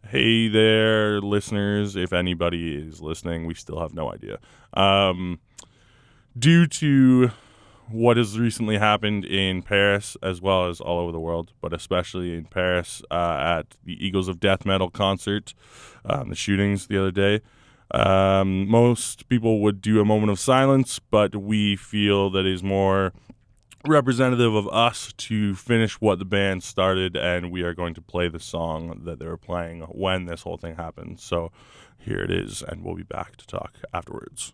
Hey there, listeners. If anybody is listening, we still have no idea. Due to what has recently happened in Paris, as well as all over the world, but especially in Paris at the Eagles of Death Metal concert, the shootings the other day, most people would do a moment of silence, but we feel that is more representative of us to finish what the band started, and we are going to play the song that they were playing when this whole thing happened. So here it is, and we'll be back to talk afterwards.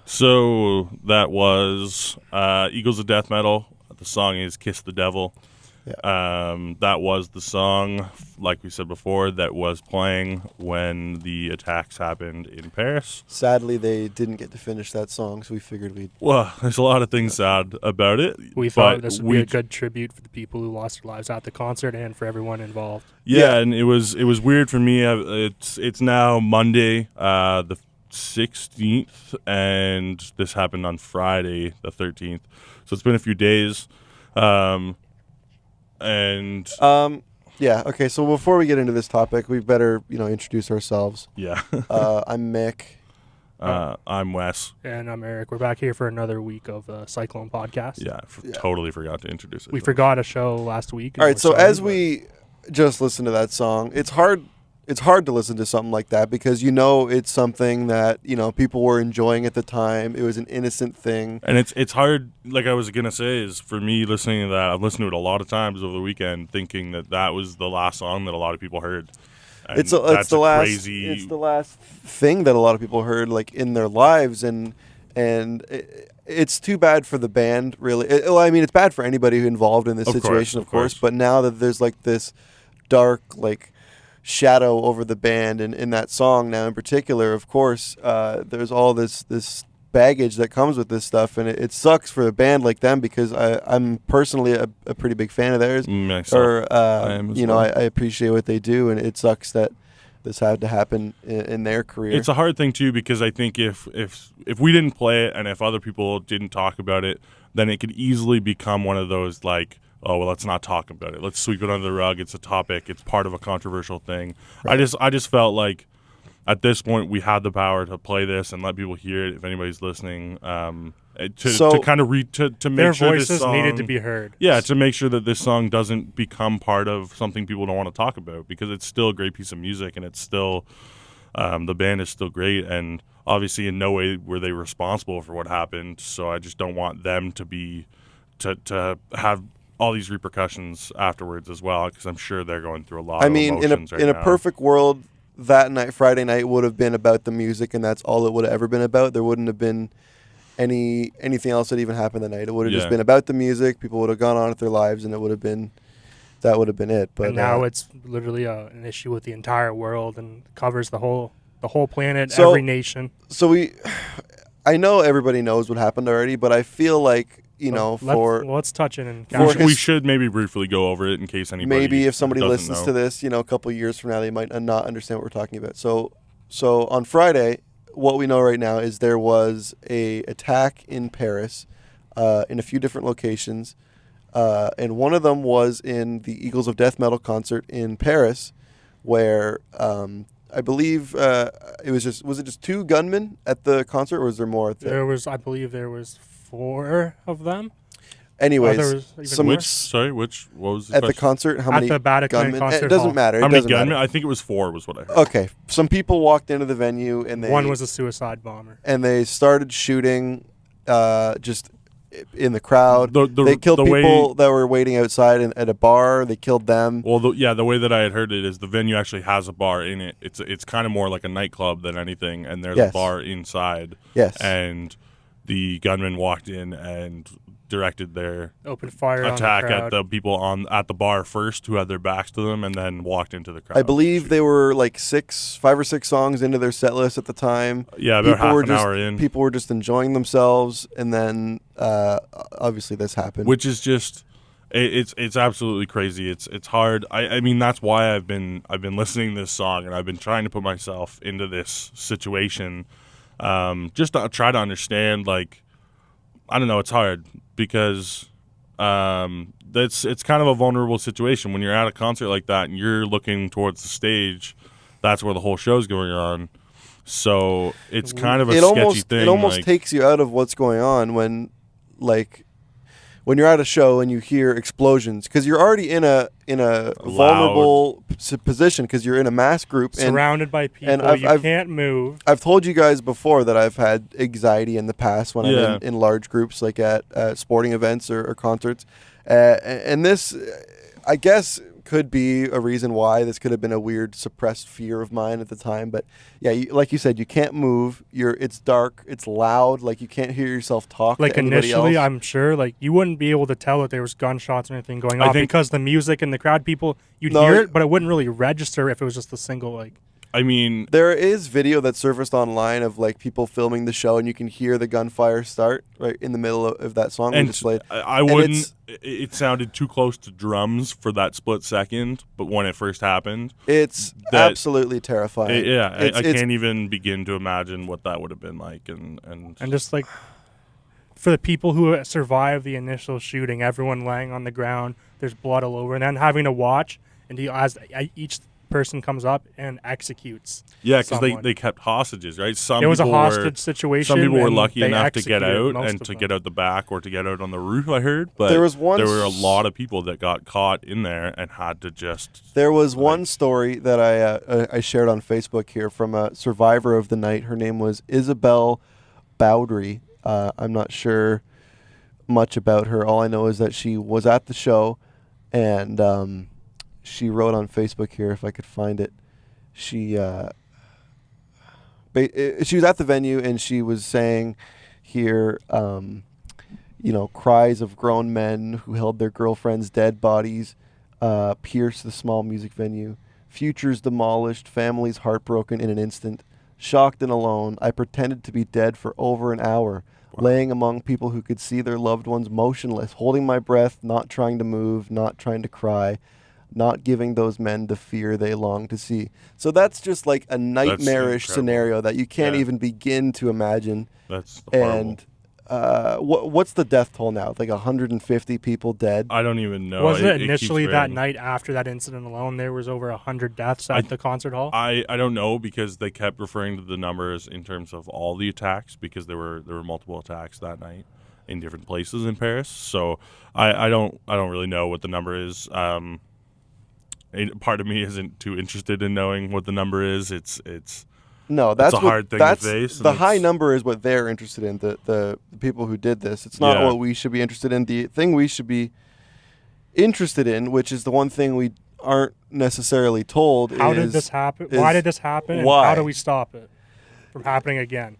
So that was Eagles of Death Metal. The song is Kiss the Devil. Yeah. That was the song, like we said before, that was playing when the attacks happened in Paris. Sadly, they didn't get to finish that song, so we figured we'd... Well, there's a lot of things sad about it. We thought this would be a good tribute for the people who lost their lives at the concert and for everyone involved. Yeah, and it was weird for me. It's now Monday, the 16th, and this happened on Friday, the 13th. So it's been a few days. Yeah, okay, so before we get into this topic, we better, introduce ourselves. Yeah. I'm Mick. I'm Wes. And I'm Eric. We're back here for another week of the Cyclone podcast. Yeah, totally forgot to introduce it. We forgot a show last week. All right, so as we just listened to that song, it's hard to listen to something like that because it's something that, people were enjoying at the time. It was an innocent thing. And it's hard, like I was going to say, is for me listening to that, I've listened to it a lot of times over the weekend thinking that was the last song that a lot of people heard. And it's the last thing that a lot of people heard like in their lives, and it's too bad for the band, really. It's bad for anybody who involved in this situation, of course. But now that there's like this dark shadow over the band, and in that song now in particular, of course, there's all this baggage that comes with this stuff, and it sucks for a band like them because I'm personally a pretty big fan of theirs. Myself, I am as well. I appreciate what they do, and it sucks that this had to happen in their career. It's a hard thing too, because I think if we didn't play it and if other people didn't talk about it, then it could easily become one of those like, oh well, let's not talk about it. Let's sweep it under the rug. It's a topic. It's part of a controversial thing. Right. I just felt like at this point we had the power to play this and let people hear it if anybody's listening. To kind of to make their sure voices this song needed to be heard. Yeah, to make sure that this song doesn't become part of something people don't want to talk about, because it's still a great piece of music and it's still the band is still great, and obviously in no way were they responsible for what happened. So I just don't want them to be to have all these repercussions afterwards as well, because I'm sure they're going through a lot. I mean, in a perfect world, that night, Friday night, would have been about the music, and that's all it would have ever been about. There wouldn't have been anything else that even happened that night. It would have just been about the music. People would have gone on with their lives, and that would have been it. But and now it's literally an issue with the entire world and covers the whole planet, every nation. So I know everybody knows what happened already, but I feel like let's touch it. And we should maybe briefly go over it in case anybody. Maybe if somebody listens to this, a couple of years from now, they might not understand what we're talking about. So on Friday, what we know right now is there was a attack in Paris, in a few different locations, and one of them was in the Eagles of Death Metal concert in Paris, where I believe was it just 2 gunmen at the concert, or was there more? I believe there was 4 of them. Anyways, what was the at the concert? How many at the Vatican gunmen? concert It doesn't hall. matter. How many gunmen? I think it was 4 was what I heard. Okay, some people walked into the venue and one was a suicide bomber, and they started shooting just in the crowd. They killed people that were waiting outside at a bar. They killed them. Well, the way that I had heard it is the venue actually has a bar in it. It's kind of more like a nightclub than anything, and there's a bar inside. Yes. And the gunmen walked in and directed their open fire attack on the at the people at the bar first, who had their backs to them, and then walked into the crowd. I believe they were like 5 or 6 songs into their set list at the time. Yeah, about half an hour in. People were just enjoying themselves, and then obviously this happened, which is just it's absolutely crazy. It's hard. I mean, that's why I've been listening to this song, and I've been trying to put myself into this situation, just to try to understand. Like, I don't know, it's hard because it's kind of a vulnerable situation when you're at a concert like that and you're looking towards the stage. That's where the whole show's going on. So it's kind of a sketchy thing. It almost takes you out of what's going on when you're at a show and you hear explosions, because you're already in a vulnerable position because you're in a mass group surrounded by people, and you can't move. I've told you guys before that I've had anxiety in the past when I'm in large groups, like at sporting events or concerts, and this, I guess, could be a reason why. This could have been a weird suppressed fear of mine at the time. But yeah, like you said, you can't move. It's dark. It's loud. Like, you can't hear yourself talk. Like, to anybody initially, else. I'm sure like you wouldn't be able to tell that there was gunshots or anything going on, because the music and the crowd, people, you'd hear it, but it wouldn't really register if it was just a single like. I mean, there is video that surfaced online of like people filming the show, and you can hear the gunfire start right in the middle of that song we just played. I wouldn't. It sounded too close to drums for that split second, but when it first happened, it's absolutely terrifying. I can't even begin to imagine what that would have been like, and just like for the people who survived the initial shooting, everyone laying on the ground, there's blood all over, and then having to watch and as each person comes up and executes. Yeah, because they kept hostages, right? It was a hostage situation. Some people were lucky enough to get out and to get out the back or to get out on the roof, I heard. But there were a lot of people that got caught in there and had to just... There was one story that I shared on Facebook here from a survivor of the night. Her name was Isabel Bowdry. I'm not sure much about her. All I know is that she was at the show, and... she wrote on Facebook here, if I could find it. She was at the venue, and she was saying here, cries of grown men who held their girlfriends' dead bodies pierced the small music venue. Futures demolished, families heartbroken in an instant. Shocked and alone, I pretended to be dead for over an hour, laying among people who could see their loved ones motionless, holding my breath, not trying to move, not trying to cry, not giving those men the fear they long to see. So that's just like a nightmarish scenario that you can't even begin to imagine. That's horrible. And what's the death toll now? Like 150 people dead? I don't even know. Wasn't it initially that night after that incident alone, there was over 100 deaths at the concert hall? I don't know, because they kept referring to the numbers in terms of all the attacks, because there were multiple attacks that night in different places in Paris. So I don't really know what the number is. Part of me isn't too interested in knowing what the number is. It's No, that's a hard thing to face. The high number is what they're interested in, the people who did this. It's not what we should be interested in. The thing we should be interested in, which is the one thing we aren't necessarily told, how did this happen? Why did this happen? And how do we stop it from happening again?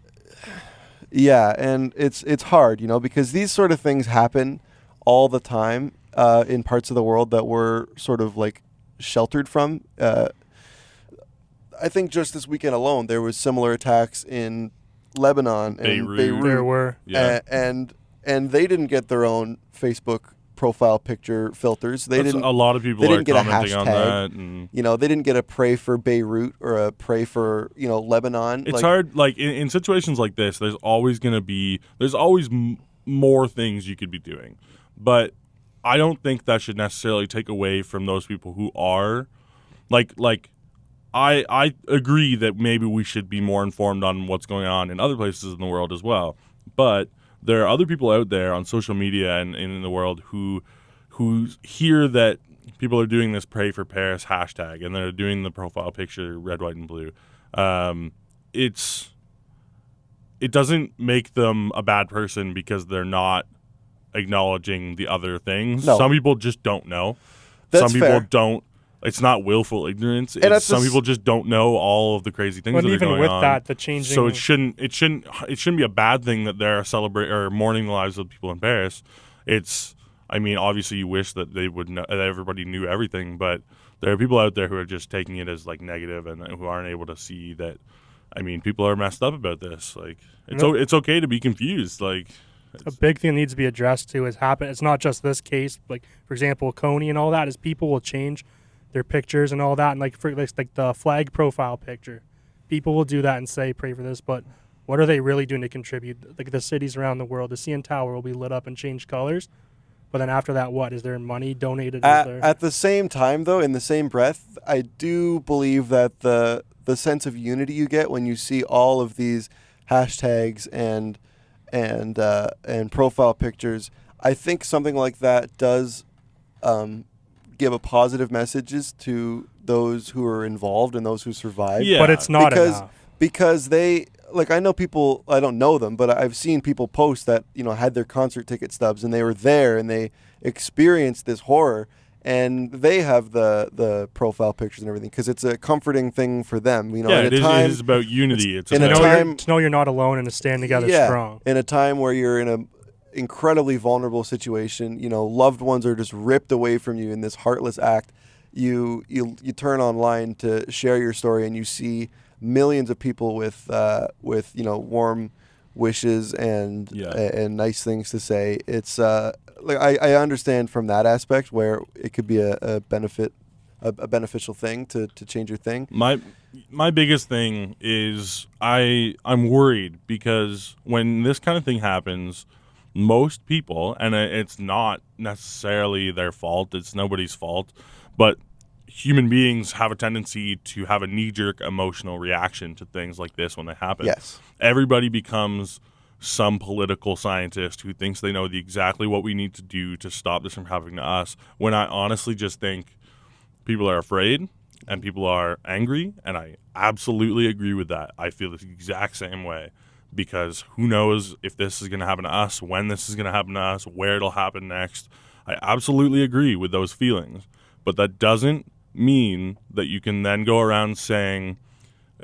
Yeah, and it's hard, because these sort of things happen all the time in parts of the world that we're sort of like sheltered from. I think just this weekend alone, there was similar attacks in Lebanon and Beirut. There were, and they didn't get their own Facebook profile picture filters. A lot of people they didn't are get commenting a hashtag, on that, and they didn't get a pray for Beirut or a pray for Lebanon. It's hard. Like in situations like this, there's always more things you could be doing, but I don't think that should necessarily take away from those people who are like. I agree that maybe we should be more informed on what's going on in other places in the world as well. But there are other people out there on social media and in the world who hear that people are doing this Pray for Paris hashtag and they're doing the profile picture red, white, and blue. It doesn't make them a bad person because they're not acknowledging the other things. No. Some people just don't know. That's Some people fair. don't. It's not willful ignorance. Some people just don't know all of the crazy things that are going on. But even with that, the changing. So it shouldn't be a bad thing that they're celebrating or mourning the lives of people in Paris. Obviously you wish that they would know, that everybody knew everything, but there are people out there who are just taking it as like negative and who aren't able to see that. People are messed up about this. Like it's okay to be confused. Like a big thing that needs to be addressed too is happen. It's not just this case. Like for example, Coney and all that is people will change their pictures and all that, and like the flag profile picture, people will do that and say pray for this, but what are they really doing to contribute? Like the cities around the world, the CN Tower will be lit up and change colors, but then after that, what is there money donated? At the same time, though, in the same breath, I do believe that the sense of unity you get when you see all of these hashtags and profile pictures, I think something like that does give a positive messages to those who are involved and those who survive. Yeah, but it's not enough. Because they, like, I know people, I don't know them, but I've seen people post that, had their concert ticket stubs and they were there and they experienced this horror and they have the profile pictures and everything because it's a comforting thing for them. It is about unity. It's to know you're not alone and to stand together strong. In a time where you're in a incredibly vulnerable situation, loved ones are just ripped away from you in this heartless act. You turn online to share your story and you see millions of people with warm wishes and nice things to say. It's I understand from that aspect where it could be a beneficial thing to change your thing. My biggest thing is I'm worried because when this kind of thing happens, most people, and it's not necessarily their fault, it's nobody's fault, but human beings have a tendency to have a knee-jerk emotional reaction to things like this when they happen. Yes. Everybody becomes some political scientist who thinks they know exactly what we need to do to stop this from happening to us, when I honestly just think people are afraid and people are angry, and I absolutely agree with that. I feel the exact same way. Because who knows if this is going to happen to us, when this is going to happen to us, where it'll happen next. I absolutely agree with those feelings. But that doesn't mean that you can then go around saying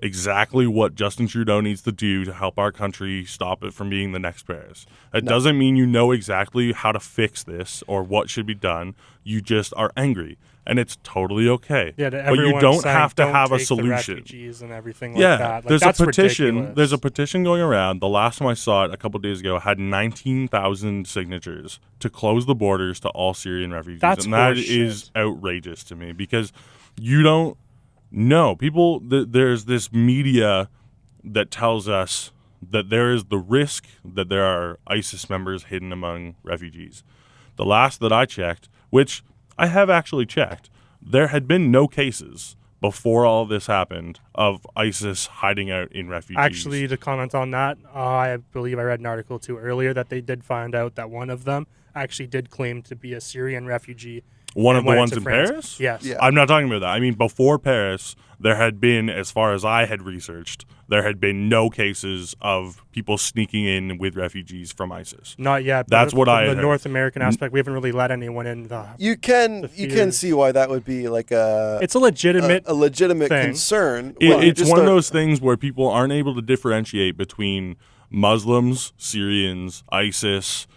exactly what Justin Trudeau needs to do to help our country stop it from being the next Paris. It doesn't mean you know exactly how to fix this or what should be done. You just are angry. and it's totally okay. Yeah, but you don't have to have a take solution. The refugees and everything like that. Like, there's that's a petition. Ridiculous. There's a petition going around. The last time I saw it a couple days ago had 19,000 signatures to close the borders to all Syrian refugees, and that is outrageous to me because you don't know people. There's this media that tells us that there is the risk that there are ISIS members hidden among refugees. The last that I checked, which I have actually checked, there had been no cases before all of this happened of ISIS hiding out in refugees. Actually, to comment on that, I believe I read an article too earlier that they did find out that one of them actually did claim to be a Syrian refugee. One of the ones in Paris? Yes. Yeah. I'm not talking about that. I mean, before Paris, there had been, as far as I had researched, there had been no cases of people sneaking in with refugees from ISIS. Not yet. That's what I The heard. North American aspect, we haven't really let anyone in. You can see why that would be like it's a legitimate concern. It's one of those things where people aren't able to differentiate between Muslims, Syrians, ISIS,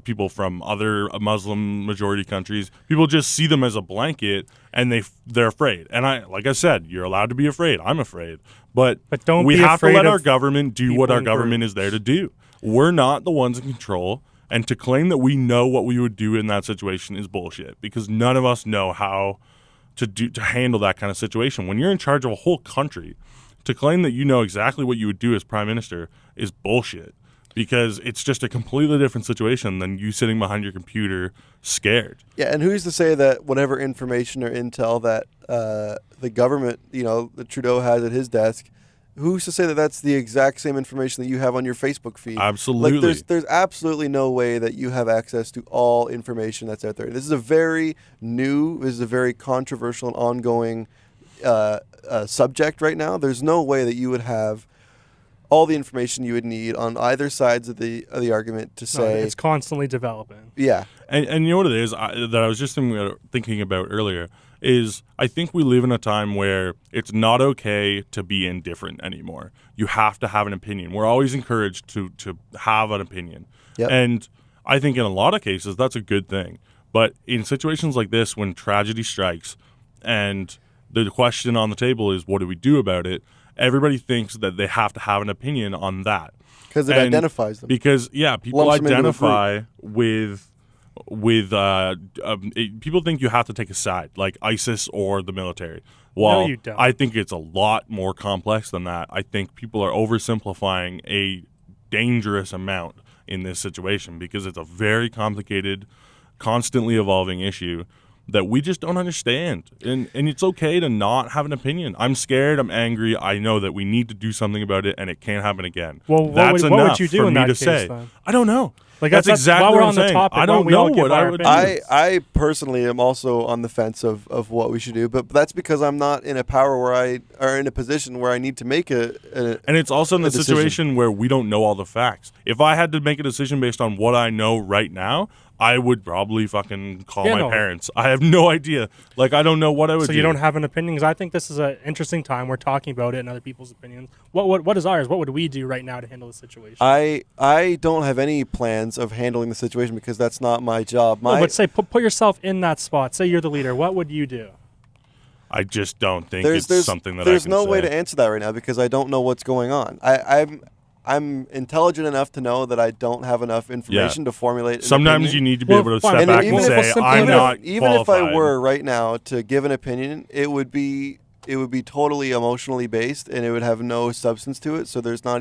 people from other Muslim majority countries. People just see them as a blanket, and they're afraid. And like I said, you're allowed to be afraid. I'm afraid, but don't. We be have to afraid let of our government do what our government is there to do. We're not the ones in control, and to claim that we know what we would do in that situation is bullshit. Because none of us know how to handle that kind of situation. When you're in charge of a whole country, to claim that you know exactly what you would do as prime minister is bullshit. Because it's just a completely different situation than you sitting behind your computer scared. Yeah, and who's to say that whatever information or intel that the government, that Trudeau has at his desk, who's to say that that's the exact same information that you have on your Facebook feed? Absolutely. Like, there's absolutely no way that you have access to all information that's out there. This is a very controversial and ongoing subject right now. There's no way that you would have all the information you would need on either sides of the argument to say. It's constantly developing. Yeah. And you know what it is that I was just thinking about earlier is I think we live in a time where it's not okay to be indifferent anymore. You have to have an opinion. We're always encouraged to have an opinion. Yep. And I think in a lot of cases that's a good thing. But in situations like this, when tragedy strikes and the question on the table is what do we do about it, everybody thinks that they have to have an opinion on that. Because it identifies them. Because, people identify with people think you have to take a side, like ISIS or the military. Well, no, you don't. I think it's a lot more complex than that. I think people are oversimplifying a dangerous amount in this situation because it's a very complicated, constantly evolving issue that we just don't understand. And it's okay to not have an opinion. I'm scared. I'm angry. I know that we need to do something about it, and it can't happen again. Well, that's enough what would you do for in me that to case, say. then? I don't know. Like that's exactly while we're what on I'm the saying. topic, I don't know what I would do. I personally am also on the fence of what we should do, but that's because I'm not in a in a position where I need to make and it's also in the situation where we don't know all the facts. If I had to make a decision based on what I know right now, I would probably fucking call my parents. I have no idea. Like, I don't know what I would do. So you don't have an opinion? Because I think this is an interesting time. We're talking about it and other people's opinions. What is ours? What would we do right now to handle the situation? I don't have any plans of handling the situation because that's not my job. But say, put yourself in that spot. Say you're the leader. What would you do? I just don't think it's something that I can There's no say. way to answer that right now because I don't know what's going on. I'm intelligent enough to know that I don't have enough information to formulate. Sometimes you need to be able to step back and say, "I'm not even if I were right now to give an opinion, it would be totally emotionally based and it would have no substance to it. So there's no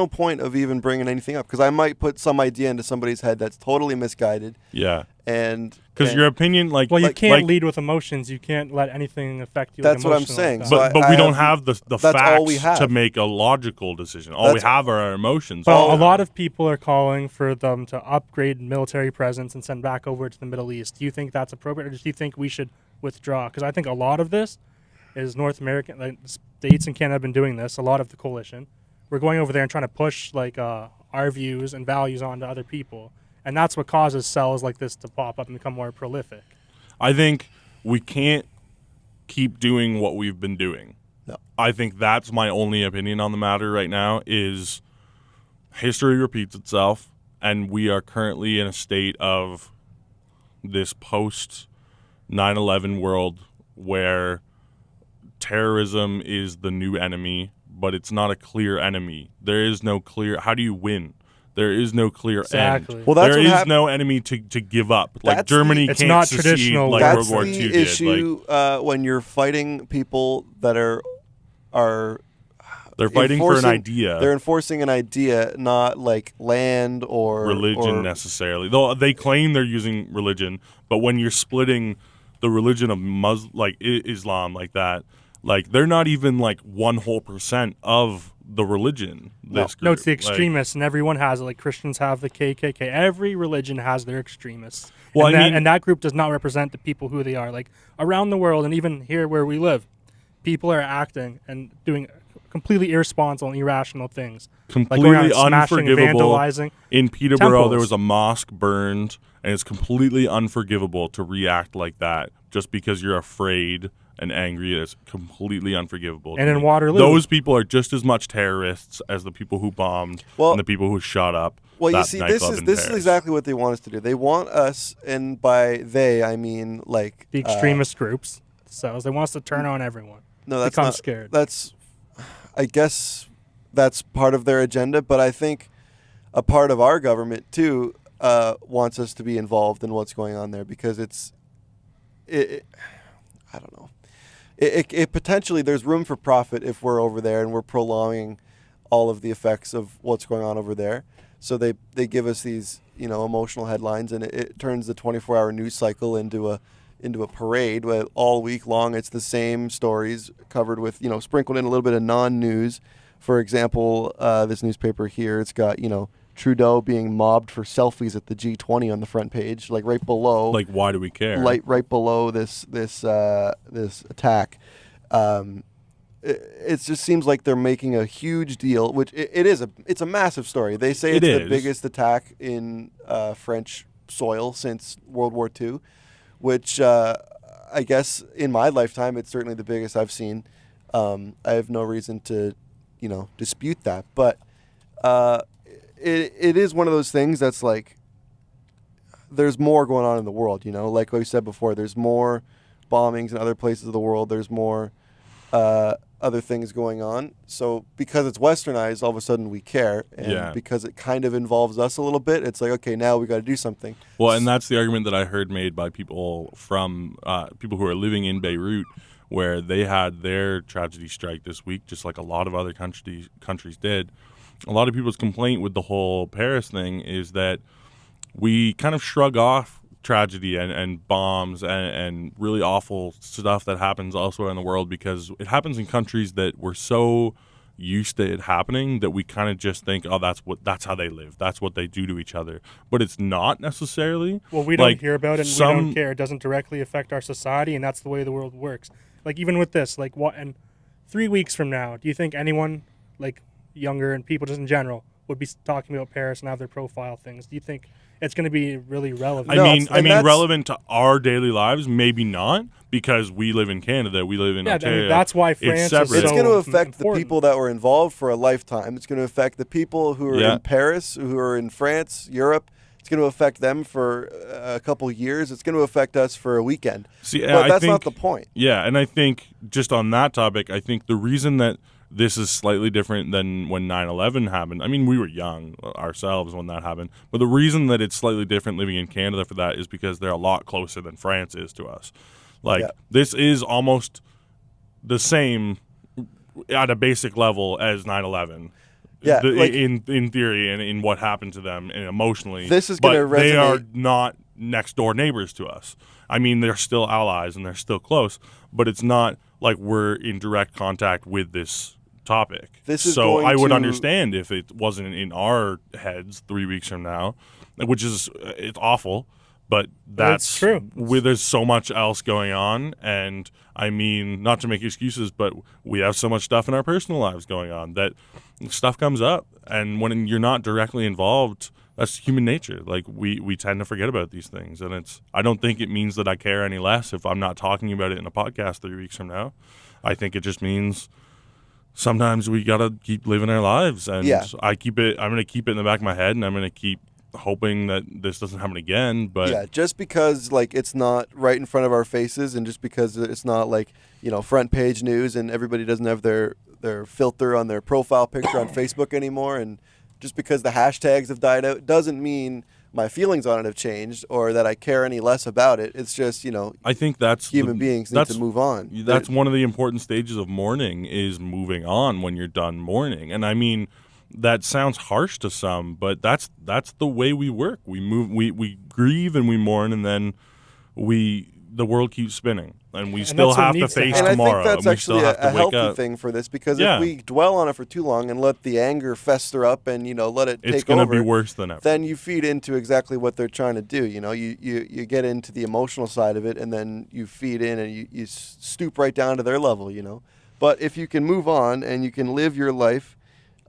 point of even bringing anything up because I might put some idea into somebody's head that's totally misguided. Yeah. Because your opinion, you can't lead with emotions. You can't let anything affect you. That's what I'm saying. But we don't have the facts to make a logical decision. All we have are our emotions. Well, a lot of people are calling for them to upgrade military presence and send back over to the Middle East. Do you think that's appropriate, or do you think we should withdraw? Because I think a lot of this is North American. Like, States and Canada have been doing this. A lot of the coalition. We're going over there and trying to push our views and values onto other people. And that's what causes cells like this to pop up and become more prolific. I think we can't keep doing what we've been doing. No. I think that's my only opinion on the matter right now is history repeats itself, and we are currently in a state of this post 9/11 world where terrorism is the new enemy, but it's not a clear enemy. There is no clear. How do you win? There is no clear end. Well, that's there what is no enemy to give up. Like That's Germany It's can't not secede traditional. like That's World War the II issue did. Like, when you're fighting people that are they're fighting for an idea. They're enforcing an idea, not like land or religion necessarily. Though they claim they're using religion, but when you're splitting the religion of Islam like that, like they're not even like 1% of the religion. This group. No, it's the extremists, and everyone has it. Like Christians have the KKK. Every religion has their extremists. Well, and that group does not represent the people who they are. Like around the world, and even here where we live, people are acting and doing completely irresponsible and irrational things. Completely like unforgivable. Vandalizing in Peterborough, temples. there was a mosque burned, and it's completely unforgivable to react like that just because you're afraid and angry. It's completely unforgivable. And in Waterloo, those people are just as much terrorists as the people who bombed and the people who shot up. Well, that you see, nightclub this is Paris. exactly what they want us to do. They want us, and by they I mean like the extremist groups. So they want us to turn on everyone. No, that's become not scared. That's, I guess, that's part of their agenda. But I think a part of our government too wants us to be involved in what's going on there because I don't know. It potentially there's room for profit if we're over there and we're prolonging all of the effects of what's going on over there. So they give us these emotional headlines, and it turns the 24-hour news cycle into a parade where all week long it's the same stories covered with sprinkled in a little bit of non-news. For example, this newspaper here, it's got Trudeau being mobbed for selfies at the G20 on the front page, like right below. Like, why do we care? Right below this attack. It just seems like they're making a huge deal, which it's a massive story. They say it's the biggest attack in French soil since World War II, which I guess in my lifetime it's certainly the biggest I've seen. I have no reason to dispute that, but it is one of those things that's like there's more going on in the world, like we said before, there's more bombings in other places of the world, there's more other things going on. So because it's westernized, all of a sudden we care, and because it kind of involves us a little bit, it's like, okay, now we got to do something. Well, and that's the argument that I heard made by people from people who are living in Beirut, where they had their tragedy strike this week, just like a lot of other countries did. A lot of people's complaint with the whole Paris thing is that we kind of shrug off tragedy and bombs and really awful stuff that happens elsewhere in the world because it happens in countries that we're so used to it happening that we kind of just think, oh, that's how they live, that's what they do to each other, but it's not necessarily. Well, we don't hear about it, and we don't care. It doesn't directly affect our society, and that's the way the world works. Like even with this, like what? And 3 weeks from now, do you think anyone like younger and people just in general would be talking about Paris and have their profile things? Do you think it's going to be really relevant? I mean, relevant to our daily lives, maybe not, because we live in Canada, we live in Ontario. I mean, that's why France is It's going to affect important. the people that were involved for a lifetime. It's going to affect the people who are in Paris, who are in France, Europe. It's going to affect them for a couple years. It's going to affect us for a weekend. But that's not the point. Yeah, and I think just on that topic, I think the reason that this is slightly different than when 9/11 happened. I mean, we were young ourselves when that happened. But the reason that it's slightly different living in Canada for that is because they're a lot closer than France is to us. Like, this is almost the same at a basic level as 9/11. Yeah, in theory and in what happened to them and emotionally. This is going to resonate. They are not next door neighbors to us. I mean, they're still allies and they're still close, but it's not like we're in direct contact with this topic. So I would understand if it wasn't in our heads 3 weeks from now, which is it's awful, but that's true. There's so much else going on, and I mean, not to make excuses, but we have so much stuff in our personal lives going on that stuff comes up, and when you're not directly involved, that's human nature. Like we tend to forget about these things, and I don't think it means that I care any less if I'm not talking about it in a podcast 3 weeks from now. I think it just means sometimes we gotta keep living our lives, and I'm going to keep it in the back of my head, and I'm going to keep hoping that this doesn't happen again. But yeah, just because like it's not right in front of our faces, and just because it's not like, you know, front page news, and everybody doesn't have their filter on their profile picture on Facebook anymore, and just because the hashtags have died out doesn't mean my feelings on it have changed or that I care any less about it. It's just, you know, I think that's human beings need to move on. That's one of the important stages of mourning, is moving on when you're done mourning. And I mean, that sounds harsh to some, but that's the way we work. We move, we grieve and we mourn, and then the world keeps spinning, and we still have to face and tomorrow. I think that's actually a healthy thing for this, because if we dwell on it for too long and let the anger fester up and, you know, let it take over, it's going to be worse than ever. Then you feed into exactly what they're trying to do. You know, you get into the emotional side of it, and then you feed in and you stoop right down to their level, you know. But if you can move on and you can live your life,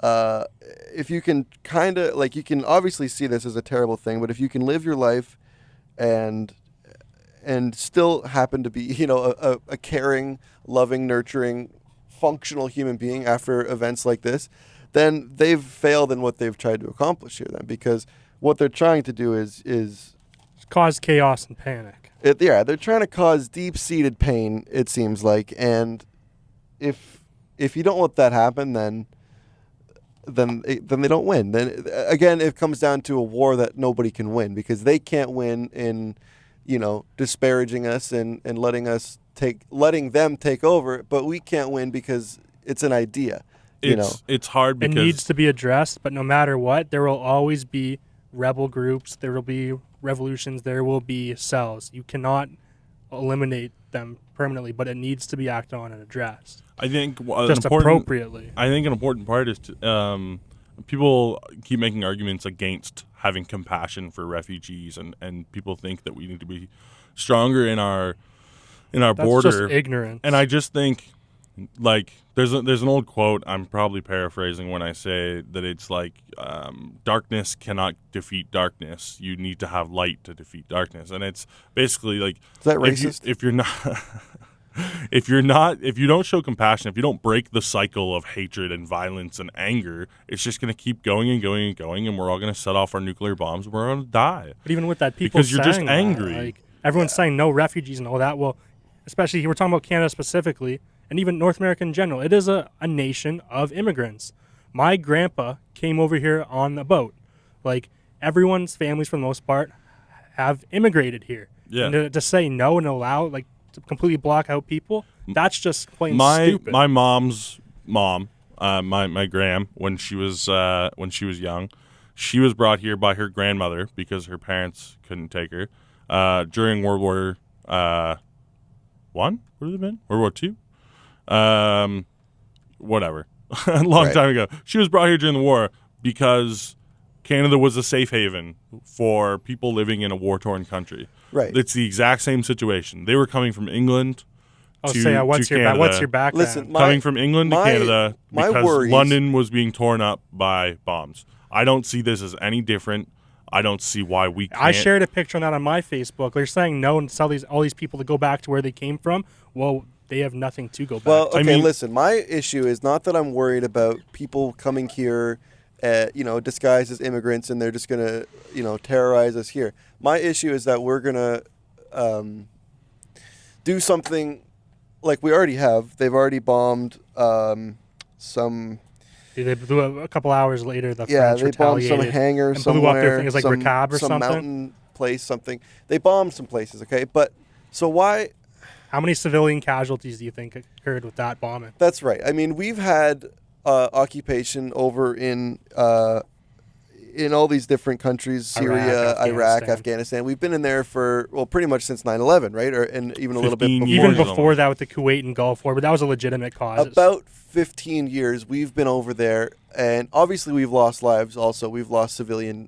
if you can kind of, like, you can obviously see this as a terrible thing, but if you can live your life and still happen to be, you know, a caring, loving, nurturing, functional human being after events like this, then they've failed in what they've tried to accomplish here then, because what they're trying to do is cause chaos and panic. They're trying to cause deep-seated pain, it seems like, and if you don't let that happen, then they don't win. Then again, it comes down to a war that nobody can win, because they can't win in, you know, disparaging us and letting them take over, but we can't win because it's an idea. It's hard because it needs to be addressed, but no matter what, there will always be rebel groups, there will be revolutions, there will be cells. You cannot eliminate them permanently, but it needs to be acted on and addressed. I think appropriately. I think an important part is to, people keep making arguments against having compassion for refugees, and people think that we need to be stronger in our border. That's just ignorance. And I just think, like, there's an old quote, I'm probably paraphrasing when I say that it's like, darkness cannot defeat darkness. You need to have light to defeat darkness. And it's basically like, is that racist? If you don't show compassion, if you don't break the cycle of hatred and violence and anger, it's just going to keep going and going and going, and we're all going to set off our nuclear bombs and we're going to die. But even with that, because you're just angry. Like, everyone's saying no refugees and all that. Well, especially we're talking about Canada specifically, and even North America in general. It is a nation of immigrants. My grandpa came over here on a boat. Like, everyone's families, for the most part, have immigrated here. Yeah. And to say no and allow, like, to completely block out people, that's just plain stupid. My mom's mom, my gram, when she was young, she was brought here by her grandmother because her parents couldn't take her during World War One. What have they been? World War Two. Whatever. A long time ago. She was brought here during the war because Canada was a safe haven for people living in a war-torn country. Right. It's the exact same situation. They were coming from England to Canada. What's your background? Listen, coming from England to Canada because London was being torn up by bombs. I don't see this as any different. I don't see why we can't. I shared a picture on that on my Facebook. They're saying no and tell all these people to go back to where they came from. Well, they have nothing to go back to. Well, okay, listen, my issue is not that I'm worried about people coming here disguised as immigrants, and they're just going to, terrorize us here. My issue is that we're going to do something like we already have. They've already bombed some... They blew up a couple hours later. The French they bombed some hangar somewhere. Blew up their things like Ricab or some something. Mountain place, something. They bombed some places, okay? But, so why... How many civilian casualties do you think occurred with that bombing? That's right. I mean, we've had occupation over in all these different countries, Syria, Iraq, Afghanistan. We've been in there for, pretty much since 9/11, right? And even a little bit before. Even before that with the Kuwait and Gulf War, but that was a legitimate cause. About 15 years we've been over there, and obviously we've lost lives also. We've lost civilian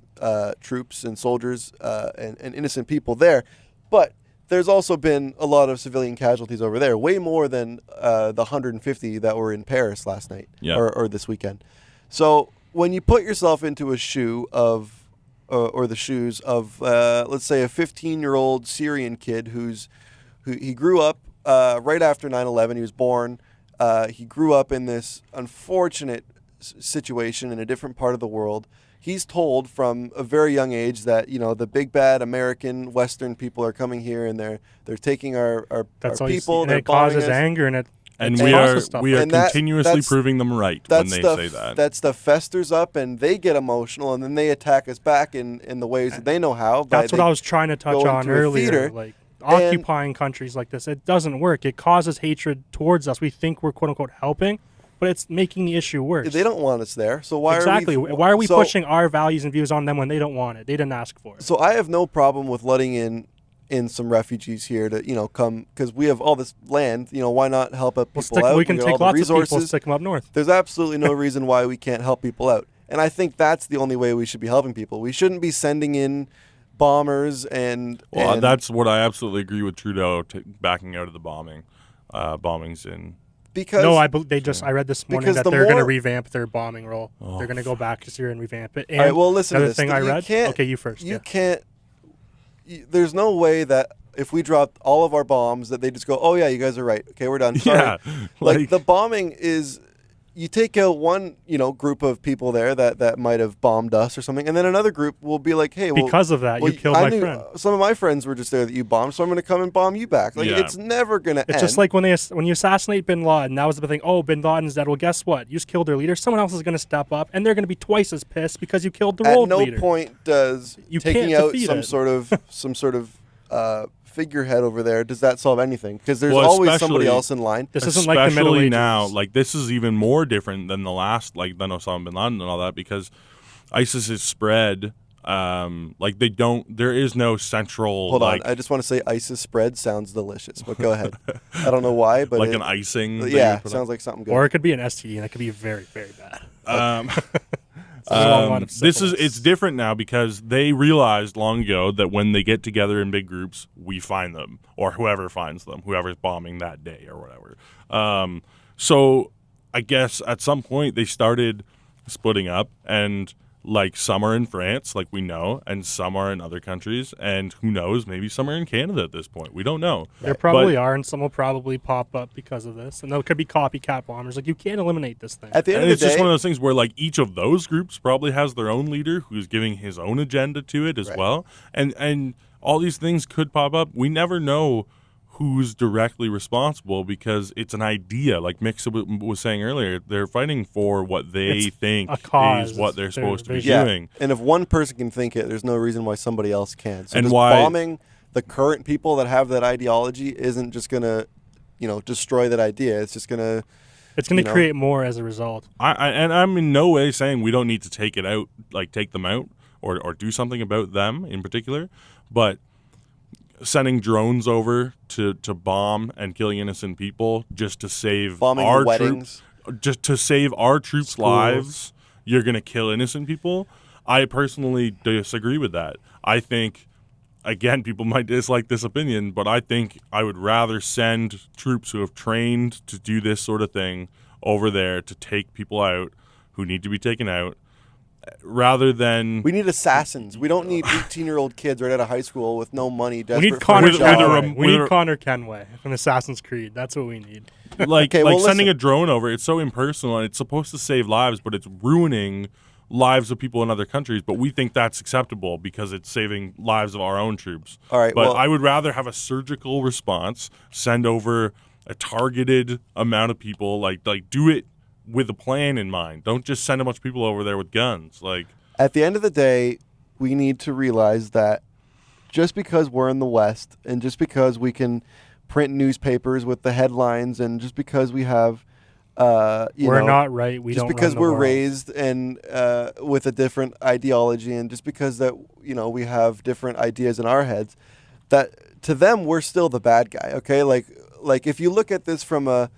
troops and soldiers and innocent people there. But there's also been a lot of civilian casualties over there, way more than the 150 that were in Paris last night or this weekend. So when you put yourself into a shoe of, or the shoes of, let's say, a 15-year-old Syrian kid who he grew up right after 9/11. He was born. He grew up in this unfortunate situation in a different part of the world. he's told from a very young age that the big bad American Western people are coming here and they're taking our people. And it causes anger and we are continuously proving them right when they say that. That stuff festers up and they get emotional and then they attack us back in the ways that they know how. That's what I was trying to touch on earlier. Like occupying countries like this, it doesn't work. It causes hatred towards us. We think we're quote unquote helping, but it's making the issue worse. They don't want us there. So why why are we pushing our values and views on them when they don't want it? They didn't ask for it. So I have no problem with letting in some refugees here to come, because we have all this land. Why not help people out? We can take lots of people, stick them up north. There's absolutely no reason why we can't help people out, and I think that's the only way we should be helping people. We shouldn't be sending in bombers and that's what I absolutely agree with Trudeau backing out of the bombings in. Because I read this morning that they're going to revamp their bombing role. They're going to go back to Syria and revamp it. And all right, well, listen. Another thing I read. Okay, you first. You can't. There's no way that if we dropped all of our bombs that they just go, oh yeah, you guys are right. Okay, we're done. Sorry. Yeah, like the bombing is. You take out one, group of people there that might have bombed us or something, and then another group will be like, "Hey, because of that, you killed my friend." Some of my friends were just there that you bombed, so I'm going to come and bomb you back. It's never going to end. It's just like when you assassinate Bin Laden. That was the thing. Oh, Bin Laden's dead. Well, guess what? You just killed their leader. Someone else is going to step up, and they're going to be twice as pissed because you killed the rogue leader. At no point does taking out some sort of figurehead over there, does that solve anything? Because there's always somebody else in line. This isn't like the Middle Ages. Now, this is even more different than the last, than Osama bin Laden and all that, because ISIS is spread. There is no central. Hold on, I just want to say ISIS spread sounds delicious, but go ahead. I don't know why, but an icing. Yeah, sounds like something good. Or it could be an STD, and that could be very, very bad. It's different now because they realized long ago that when they get together in big groups, we find them, or whoever finds them, whoever's bombing that day or whatever. So I guess at some point they started splitting up, and some are in France, like we know, and some are in other countries, and who knows, maybe some are in Canada at this point. We don't know. There probably are, and some will probably pop up because of this, and there could be copycat bombers. You can't eliminate this thing. At the end of the day, it's just one of those things where each of those groups probably has their own leader who's giving his own agenda to it as well, and all these things could pop up. We never know who's directly responsible because it's an idea. Like Mick was saying earlier, they're fighting for what they think is what they're supposed to be doing. And if one person can think it, there's no reason why somebody else can't. So bombing the current people that have that ideology isn't just going to, destroy that idea. It's just going to... It's going to create more as a result. I'm in no way saying we don't need to take it out, take them out or do something about them in particular, but sending drones over to bomb and killing innocent people just to save our troops, just to save our troops' lives, you're going to kill innocent people. I personally disagree with that. I think, again, people might dislike this opinion, but I think I would rather send troops who have trained to do this sort of thing over there to take people out who need to be taken out, rather than... We need assassins. We don't need 18-year-old kids right out of high school with no money. We need Connor Kenway. We need Connor Kenway from Assassin's Creed. That's what we need. Sending a drone over, it's so impersonal, and it's supposed to save lives, but it's ruining lives of people in other countries. But we think that's acceptable because it's saving lives of our own troops. All right, but I would rather have a surgical response, send over a targeted amount of people, do it with a plan in mind. Don't just send a bunch of people over there with guns. At the end of the day, we need to realize that just because we're in the West and just because we can print newspapers with the headlines and just because we have we're not right. We just don't because run the we're world. raised and with a different ideology and just because that we have different ideas in our heads, that to them we're still the bad guy. Okay, like if you look at this from a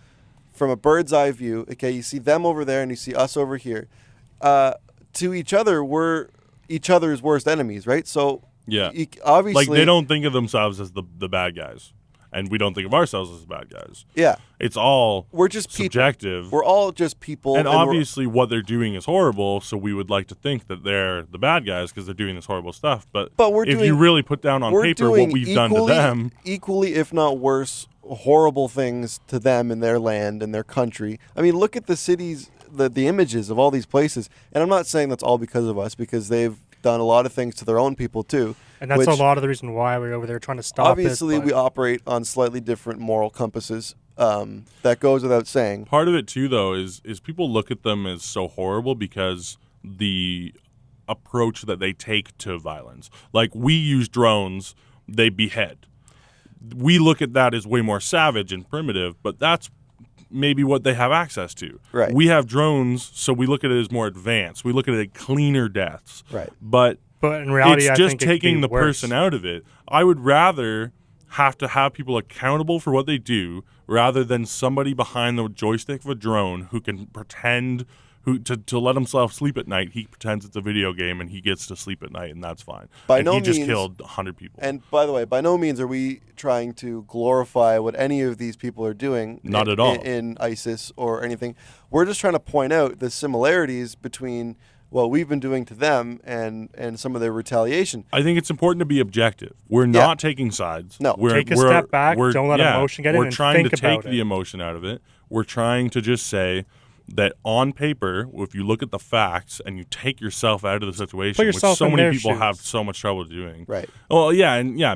bird's eye view, okay, you see them over there and you see us over here. To each other, we're each other's worst enemies, right? So yeah, obviously, they don't think of themselves as the bad guys, and we don't think of ourselves as the bad guys. Yeah, it's all we're just subjective. People. We're all just people, and obviously, what they're doing is horrible. So we would like to think that they're the bad guys because they're doing this horrible stuff. But if you really put down on paper what we've done to them, equally, if not worse, horrible things to them and their land and their country. I mean, look at the cities, the images of all these places. And I'm not saying that's all because of us, because they've done a lot of things to their own people too. And that's a lot of the reason why we're over there trying to stop obviously, we operate on slightly different moral compasses. That goes without saying. Part of it too, though, is people look at them as so horrible because the approach that they take to violence. Like, we use drones, they behead. We look at that as way more savage and primitive, but that's maybe what they have access to. Right. We have drones, so we look at it as more advanced. We look at it as cleaner deaths. But in reality, it's just taking the person out of it. I would rather have to have people accountable for what they do rather than somebody behind the joystick of a drone who can pretend to let himself sleep at night. He pretends it's a video game and he gets to sleep at night, and that's fine. He just killed 100 people. And by the way, by no means are we trying to glorify what any of these people are doing. Not at all. In ISIS or anything. We're just trying to point out the similarities between what we've been doing to them and some of their retaliation. I think it's important to be objective. We're not taking sides. No. Take a step back. Don't let emotion get in and think about it. We're trying to take the emotion out of it. We're trying to just say that on paper, if you look at the facts and you take yourself out of the situation, which so many people have so much trouble doing. Right. Well,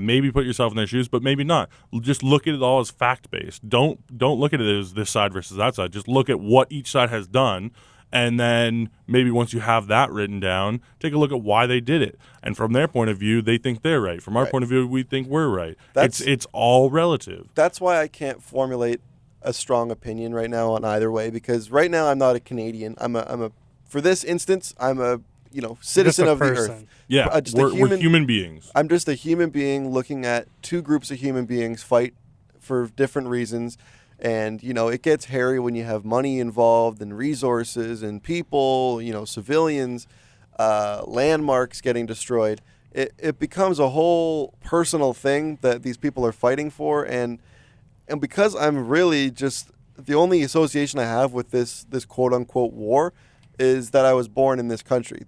maybe put yourself in their shoes, but maybe not. Just look at it all as fact-based. Don't look at it as this side versus that side. Just look at what each side has done, and then maybe once you have that written down, take a look at why they did it. And from their point of view, they think they're right. From our point of view, we think we're right. It's all relative. That's why I can't formulate a strong opinion right now on either way, because right now I'm not a Canadian. For this instance, I'm a citizen of the earth. Yeah, we're human beings. I'm just a human being looking at two groups of human beings fight for different reasons. And, it gets hairy when you have money involved and resources and people, civilians, landmarks getting destroyed. It becomes a whole personal thing that these people are fighting for. And because I'm really just the only association I have with this quote unquote war is that I was born in this country.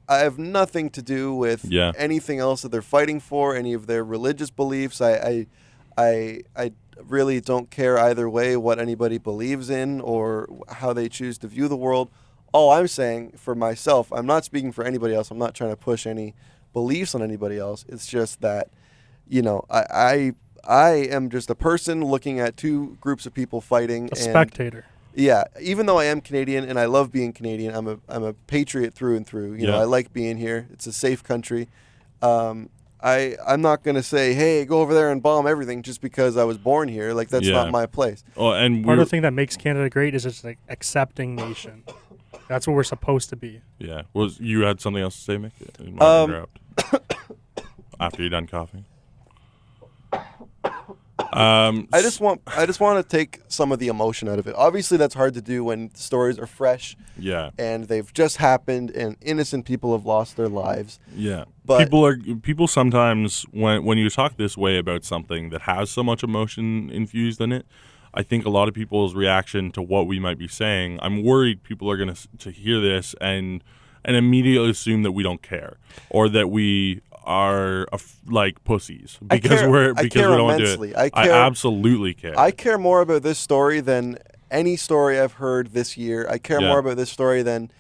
I have nothing to do with anything else that they're fighting for, any of their religious beliefs. I really don't care either way what anybody believes in or how they choose to view the world. All I'm saying for myself, I'm not speaking for anybody else. I'm not trying to push any beliefs on anybody else. It's just that, I am just a person looking at two groups of people fighting. A spectator. Yeah, even though I am Canadian and I love being Canadian, I'm a patriot through and through. I like being here. It's a safe country. I'm not going to say, hey, go over there and bomb everything just because I was born here. Like, that's not my place. Oh, and part of the thing that makes Canada great is it's an accepting nation. That's what we're supposed to be. Yeah. You had something else to say, Mick? Interrupt. After you're done coughing. I just want to take some of the emotion out of it. Obviously, that's hard to do when stories are fresh. Yeah. And they've just happened, and innocent people have lost their lives. Yeah. But people sometimes when you talk this way about something that has so much emotion infused in it, I think a lot of people's reaction to what we might be saying, I'm worried people are going to hear this and immediately assume that we don't care or that we are like pussies because we don't do it. I absolutely care. I care more about this story than any story I've heard this year. I care more about this story than.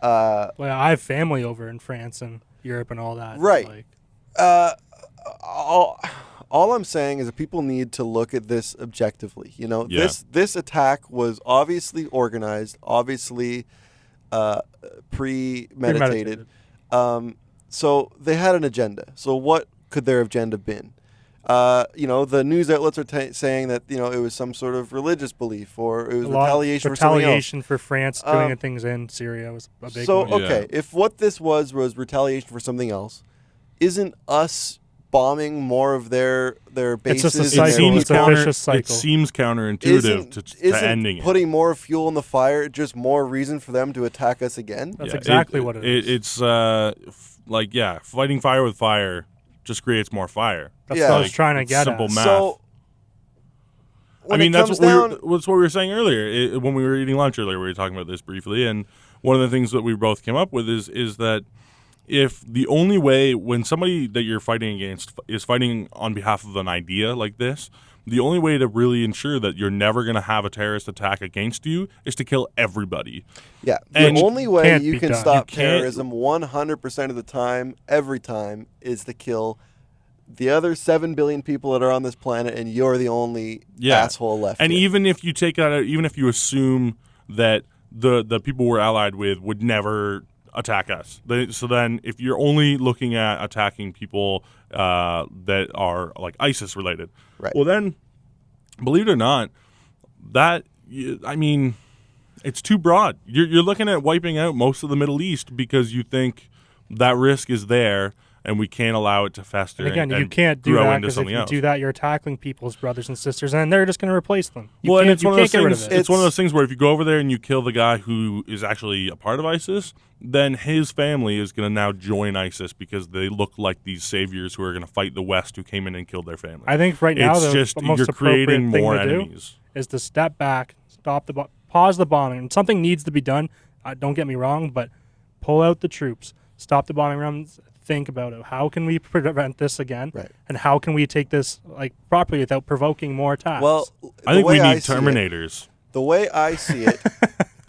Well, I have family over in France and Europe and all that. Right. All I'm saying is that people need to look at this objectively. This attack was obviously organized, obviously premeditated. So they had an agenda. So what could their agenda been? The news outlets are saying that it was some sort of religious belief or it was retaliation for something else. Retaliation for France doing things in Syria was a big one. So if what this was retaliation for something else, isn't us bombing more of their bases? It's just a cycle. It's a vicious cycle. It seems counterintuitive to ending it. Putting more fuel in the fire just more reason for them to attack us again? That's exactly what it is. It's fighting fire with fire just creates more fire. That's what I was trying to get simple at. Math. So, that's what we were saying earlier. When we were eating lunch earlier, we were talking about this briefly, and one of the things that we both came up with is that if the only way when somebody that you're fighting against is fighting on behalf of an idea like this, the only way to really ensure that you're never going to have a terrorist attack against you is to kill everybody. Yeah, And the only way you can stop You can't- terrorism 100% of the time, every time, is to kill the other 7 billion people that are on this planet, and you're the only asshole left. And here. even if you take that out, even if you assume that the people we're allied with would never attack us, so then if you're only looking at attacking people that are like ISIS related, right? Well, then, believe it or not, it's too broad. You're looking at wiping out most of the Middle East because you think that risk is there. And we can't allow it to fester. And again, and you can't do grow that into because if something you else. do that, you're tackling people's brothers and sisters, and they're just going to replace them. And it's one of those get rid things. of it. It's one of those things where if you go over there and you kill the guy who is actually a part of ISIS, then his family is going to now join ISIS because they look like these saviors who are going to fight the West who came in and killed their family. I think right now it's the just most you're appropriate creating thing more to enemies. do is to step back, pause the bombing. And something needs to be done. Don't get me wrong, but pull out the troops, stop the bombing runs. Think about it. How can we prevent this again? Right. And how can we take this properly without provoking more attacks? Well, I think we need Terminators. The way I see it,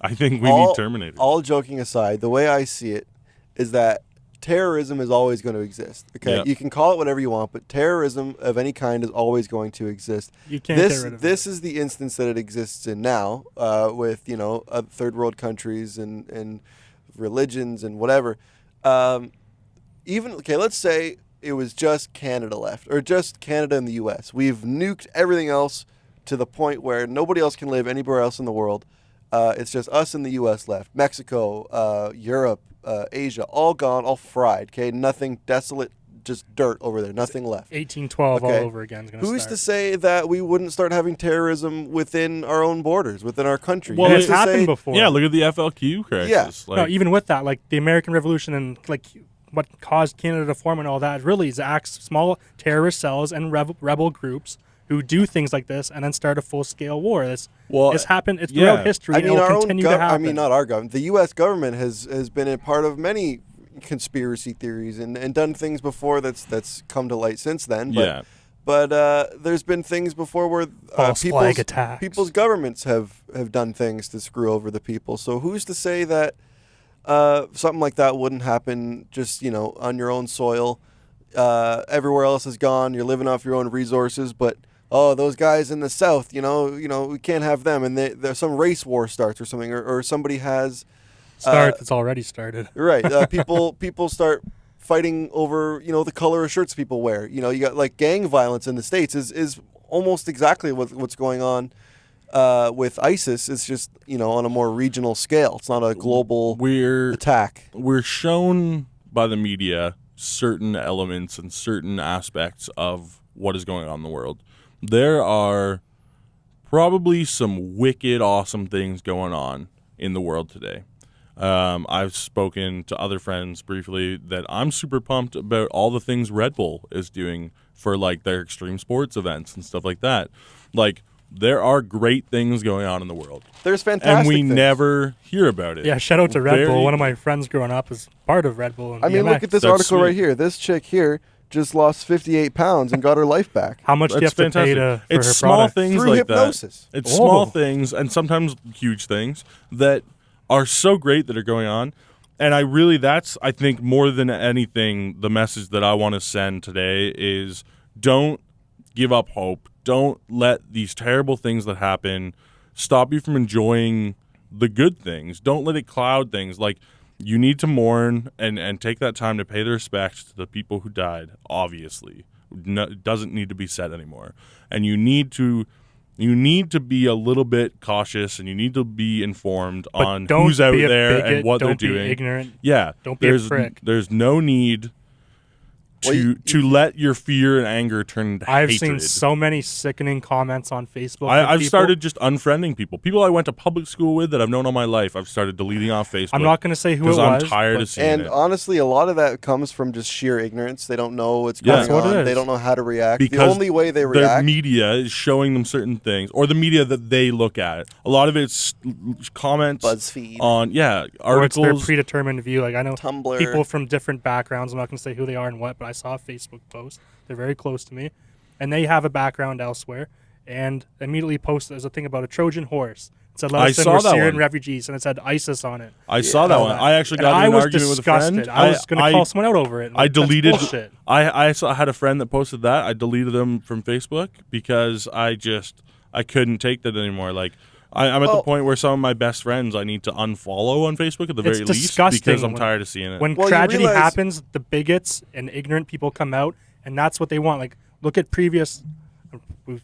I think we need Terminators. All joking aside, the way I see it is that terrorism is always going to exist. Okay, Yep. You can call it whatever you want, but terrorism of any kind is always going to exist. You can't get rid of This is the instance that it exists in now, with third world countries and religions and whatever. Let's say it was just Canada left, or just Canada and the U.S. We've nuked everything else to the point where nobody else can live anywhere else in the world. It's just us and the U.S. left. Mexico, Europe, Asia, all gone, all fried. Okay, nothing, desolate, just dirt over there, nothing left. 1812 all over again is going to start. Who's to say that we wouldn't start having terrorism within our own borders, within our country? Well, it's happened before. Yeah, look at the FLQ crisis. Yeah. No, even with that, the American Revolution and what caused Canada to form and all that really is small terrorist cells and rebel groups who do things like this and then start a full-scale war. It's happened. It's throughout history. And it will continue to happen. I mean, not our government. The U.S. government has been a part of many conspiracy theories and done things before that's come to light since then. But there's been things before where flag attacks. People's governments have done things to screw over the people. So who's to say that something like that wouldn't happen just, on your own soil? Everywhere else is gone. You're living off your own resources, but those guys in the South, we can't have them. And there's some race war starts or something, or somebody has it's already started. Right. People start fighting over, the color of shirts people wear. You got gang violence in the States is almost exactly what's going on with ISIS. It's just, on a more regional scale. It's not a global attack. We're shown by the media certain elements and certain aspects of what is going on in the world. There are probably some wicked awesome things going on in the world today. I've spoken to other friends briefly that I'm super pumped about all the things Red Bull is doing for their extreme sports events and stuff like that. There are great things going on in the world. There's fantastic and we things. never hear about it. Yeah, shout out to Red Bull. One of my friends growing up was part of Red Bull. I mean, look at this article right here. This chick here just lost 58 pounds and got her life back. How much do you have to pay for it's her small product? things Through like hypnosis. that. It's small things and sometimes huge things that are so great that are going on. And I think more than anything, the message that I want to send today is don't give up hope. Don't let these terrible things that happen stop you from enjoying the good things. Don't let it cloud things. You need to mourn and take that time to pay the respect to the people who died, obviously. It doesn't need to be said anymore. And you need to be a little bit cautious and you need to be informed on who's out there and what they're doing. Don't be ignorant. Yeah. Don't be a prick. There's no need to let your fear and anger turn into I've hatred. seen so many sickening comments on Facebook. I've started just unfriending people. People I went to public school with that I've known all my life, I've started deleting off Facebook. I'm not going to say who it was. Because I'm tired of seeing it. And honestly, a lot of that comes from just sheer ignorance. They don't know what's going on. They don't know how to react. Because the only way they react... their media is showing them certain things, or the media that they look at. A lot of it's comments BuzzFeed. On, articles. Or it's their predetermined view. I know Tumblr. People from different backgrounds. I'm not going to say who they are and what, but I saw a Facebook post. They're very close to me. And they have a background elsewhere. and immediately posted as a thing about a Trojan horse. It said, let us I send saw more that Syrian one. refugees, and it said ISIS on it. I saw that one. I actually got in an argument with a friend. I was going to call someone out over it. Like, I deleted. That's bullshit. I had a friend that posted that. I deleted them from Facebook because I couldn't take that anymore. Like I'm at the point where some of my best friends I need to unfollow on Facebook at the very least because I'm tired of seeing it. When tragedy happens, the bigots and ignorant people come out, and that's what they want. Like, look at previous. We'll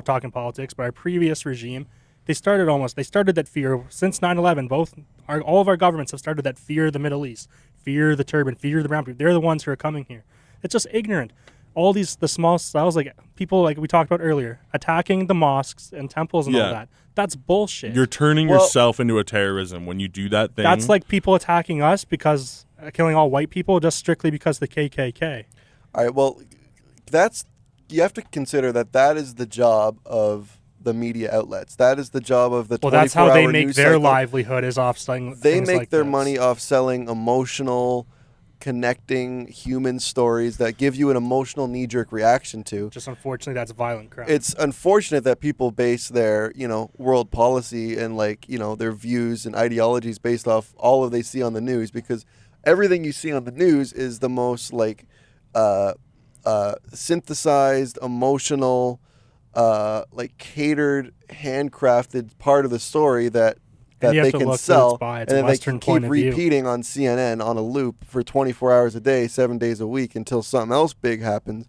talk in politics, but our previous regime, they started that fear since 9/11. All of our governments have started that fear of the Middle East, fear of the turban, fear of the brown people. They're the ones who are coming here. It's just ignorant. All the small styles, like people like we talked about earlier, attacking the mosques and temples and all that. That's bullshit. You're turning yourself into a terrorism when you do that thing. That's like people attacking us because killing all white people just strictly because the KKK. All right. Well, you have to consider that is the job of the media outlets. That is the job of the 24-hour news cycle. Well, that's how they make their livelihood is off selling. They make their money off selling emotional, connecting human stories that give you an emotional knee-jerk reaction to. Just unfortunately, that's violent crap. It's unfortunate that people base their, world policy and their views and ideologies based off all of they see on the news, because everything you see on the news is the most synthesized, emotional, catered, handcrafted part of the story that they can sell, and then they can keep repeating on CNN on a loop for 24 hours a day, 7 days a week until something else big happens.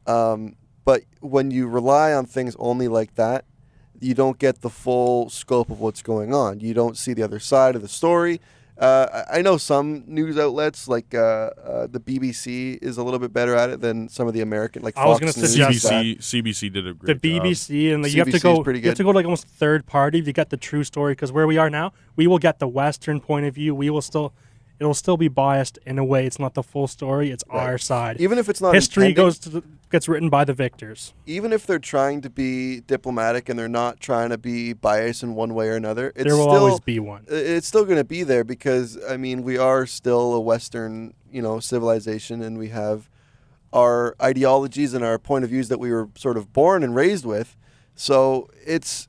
But when you rely on things only like that, you don't get the full scope of what's going on. You don't see the other side of the story. I know some news outlets like the BBC is a little bit better at it than some of the American, like Fox News. CBC did a great job. The BBC, and you have to go like almost third party to get the true story, because where we are now, we will get the Western point of view. It'll still be biased in a way. It's not the full story. It's our side. Even if it's not history gets written by the victors. Even if they're trying to be diplomatic and they're not trying to be biased in one way or another, there will always be one. It's still going to be there because we are still a Western, civilization, and we have our ideologies and our point of views that we were sort of born and raised with. So it's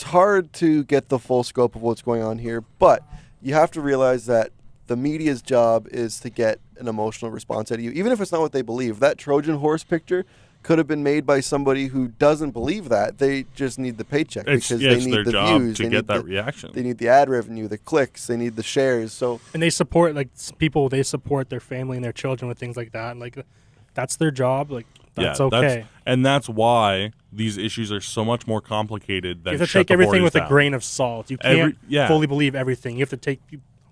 hard to get the full scope of what's going on here, but you have to realize that the media's job is to get an emotional response out of you, even if it's not what they believe. That Trojan horse picture could have been made by somebody who doesn't believe that. They just need the paycheck because they need their the job views. To get that reaction. They need the ad revenue, the clicks. They need the shares. And they support people. They support their family and their children with things like that. Like, that's their job. Like, that's okay. That's why these issues are so much more complicated than you have to take everything with a grain of salt. You can't fully believe everything. You have to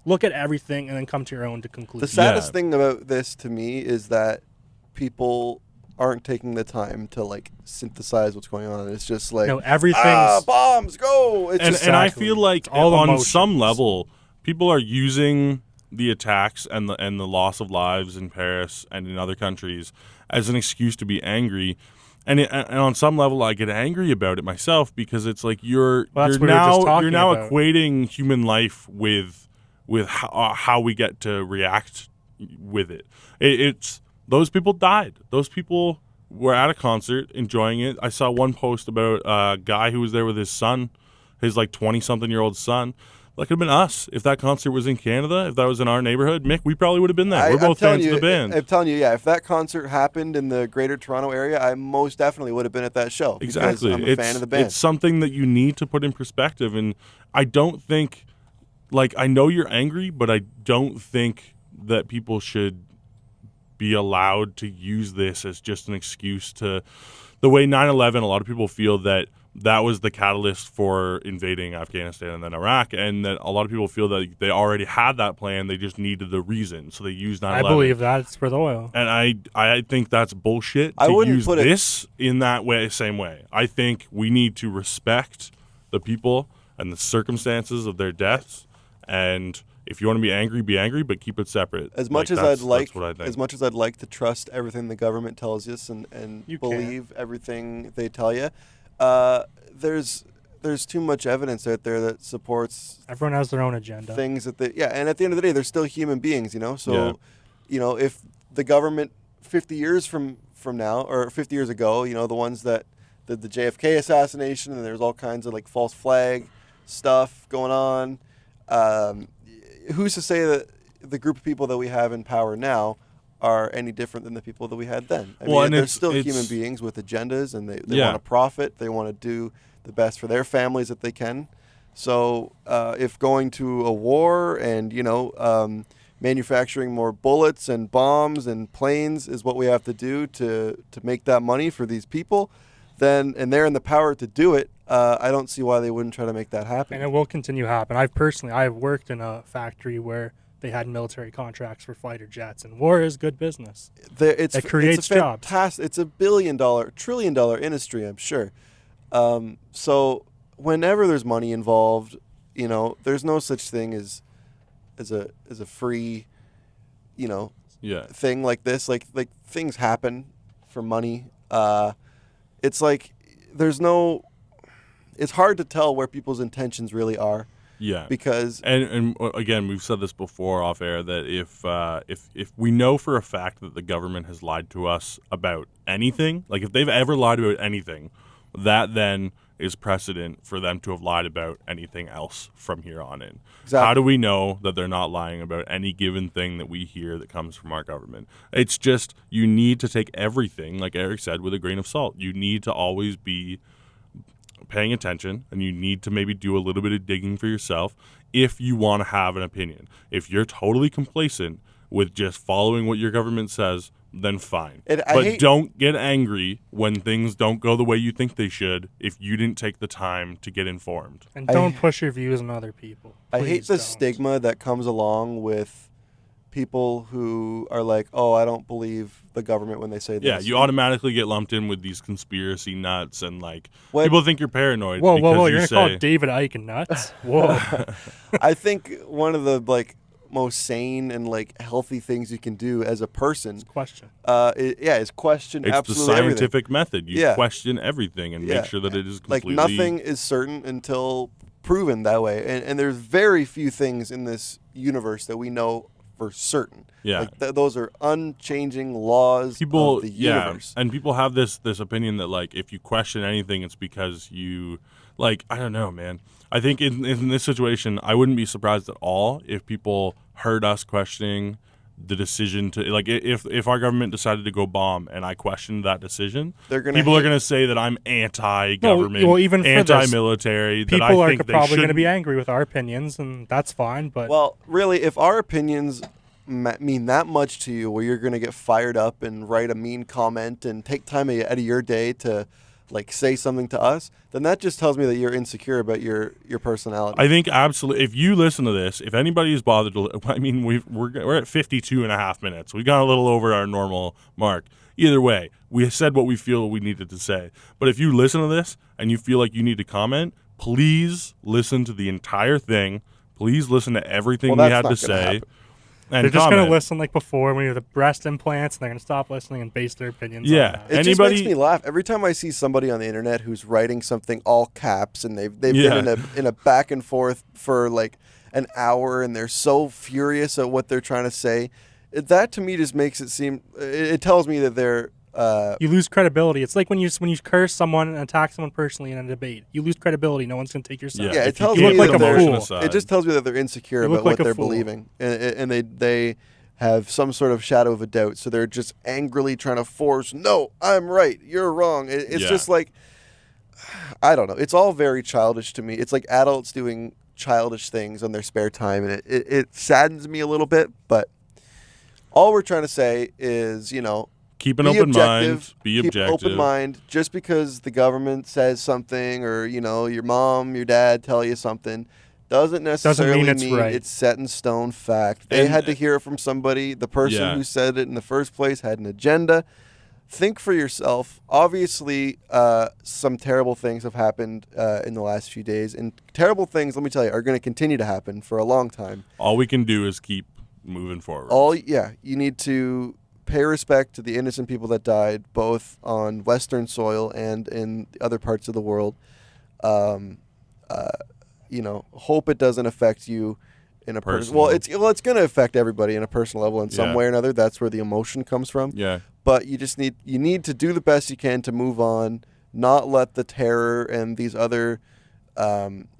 look at everything and then come to your own conclusion. The saddest thing about this to me is that people aren't taking the time to synthesize what's going on. It's just everything's bombs go. And I feel like on some level, people are using the attacks and the loss of lives in Paris and in other countries as an excuse to be angry. And on some level, I get angry about it myself, because it's like you're now equating human life with how we get to react with it. It's those people died. Those people were at a concert enjoying it. I saw one post about a guy who was there with his son, his 20-something-year-old son. That could have been us if that concert was in Canada. If that was in our neighborhood, Mick, we probably would have been there. We're both fans of the band. I'm telling you, if that concert happened in the Greater Toronto area, I most definitely would have been at that show. Exactly, I'm a fan of the band. It's something that you need to put in perspective, and I don't think. I know you're angry, but I don't think that people should be allowed to use this as just an excuse to the way 9/11. A lot of people feel that was the catalyst for invading Afghanistan and then Iraq, and that a lot of people feel that they already had that plan. They just needed the reason, so they used 9/11. I believe that's for the oil. And I think that's bullshit to use this in that same way. I think we need to respect the people and the circumstances of their deaths. And if you want to be angry, but keep it separate. As much as I'd like to trust everything the government tells us and believe everything they tell you, there's too much evidence out there that supports. Everyone has their own agenda. Things that and at the end of the day, they're still human beings, So, if the government 50 years from now or 50 years ago, the ones that the JFK assassination, and there's all kinds of like false flag stuff going on. Who's to say that the group of people that we have in power now are any different than the people that we had then? I mean, they're still human beings with agendas, and they want to profit. They want to do the best for their families that they can. So if going to a war and, manufacturing more bullets and bombs and planes is what we have to do to make that money for these people, and they're in the power to do it, I don't see why they wouldn't try to make that happen. And it will continue to happen. I've worked in a factory where they had military contracts for fighter jets, and war is good business. It creates jobs. It's a trillion-dollar industry, I'm sure. So whenever there's money involved, there's no such thing as a free, thing like this. Like things happen for money. It's like it's hard to tell where people's intentions really are. Yeah, because and again, we've said this before off air that if we know for a fact that the government has lied to us about anything, like if they've ever lied about anything, that then is precedent for them to have lied about anything else from here on in. Exactly. How do we know that they're not lying about any given thing that we hear that comes from our government? It's just you need to take everything, like Eric said, with a grain of salt. You need to always be paying attention, and you need to maybe do a little bit of digging for yourself if you want to have an opinion. If you're totally complacent with just following what your government says, then fine. But don't get angry when things don't go the way you think they should if you didn't take the time to get informed. And don't push your views on other people. I hate the stigma that comes along with people who are like, oh, I don't believe the government when they say this. Yeah, you automatically get lumped in with these conspiracy nuts, and people think you're paranoid. Whoa, you're going to call David Icke nuts? Whoa. I think one of the most sane and healthy things you can do as a person is question. Is question it's absolutely everything. It's the scientific method. You question everything and make sure that it is completely... nothing is certain until proven that way. And there's very few things in this universe that we know for certain. Yeah. Those are unchanging laws of the universe. And people have this opinion that if you question anything, it's because you I don't know, man. I think in this situation, I wouldn't be surprised at all if people heard us questioning the decision to if our government decided to go bomb and I questioned that decision, people are going to say that I'm anti-government, even anti-military. People are probably going to be angry with our opinions, and that's fine. But really, if our opinions mean that much to you, where you're going to get fired up and write a mean comment and take time out of your day to say something to us, then that just tells me that you're insecure about your personality. I think absolutely. If you listen to this, if anybody is bothered to, we're at 52 and a half minutes. We got a little over our normal mark. Either way, we said what we feel we needed to say. But if you listen to this and you feel like you need to comment, please listen to the entire thing. Please listen to everything we had to say. Happen. And they're just going to listen before when you have the breast implants, and they're going to stop listening and base their opinions on that. It just makes me laugh. Every time I see somebody on the internet who's writing something all caps, and they've been in a back and forth for an hour, and they're so furious at what they're trying to say, that to me just makes it seem, it tells me that they're... you lose credibility. It's like when you curse someone and attack someone personally in a debate. You lose credibility. No one's going to take your side. Yeah, it tells me it just tells me that they're insecure about what they're believing, and they have some sort of shadow of a doubt. So they're just angrily trying to force, no, I'm right, you're wrong. It's just I don't know. It's all very childish to me. It's like adults doing childish things on their spare time, and it saddens me a little bit. But all we're trying to say is, keep an open mind. Be objective. Keep an open mind. Just because the government says something, or your mom, your dad tell you something, doesn't necessarily mean it's set in stone fact. They had to hear it from somebody. The person who said it in the first place had an agenda. Think for yourself. Obviously, some terrible things have happened in the last few days, and terrible things, let me tell you, are going to continue to happen for a long time. All we can do is keep moving forward. You need to pay respect to the innocent people that died, both on Western soil and in other parts of the world. Hope it doesn't affect you in a personal. Well, it's going to affect everybody in a personal level in some way or another. That's where the emotion comes from. Yeah. But you need to do the best you can to move on, not let the terror and these other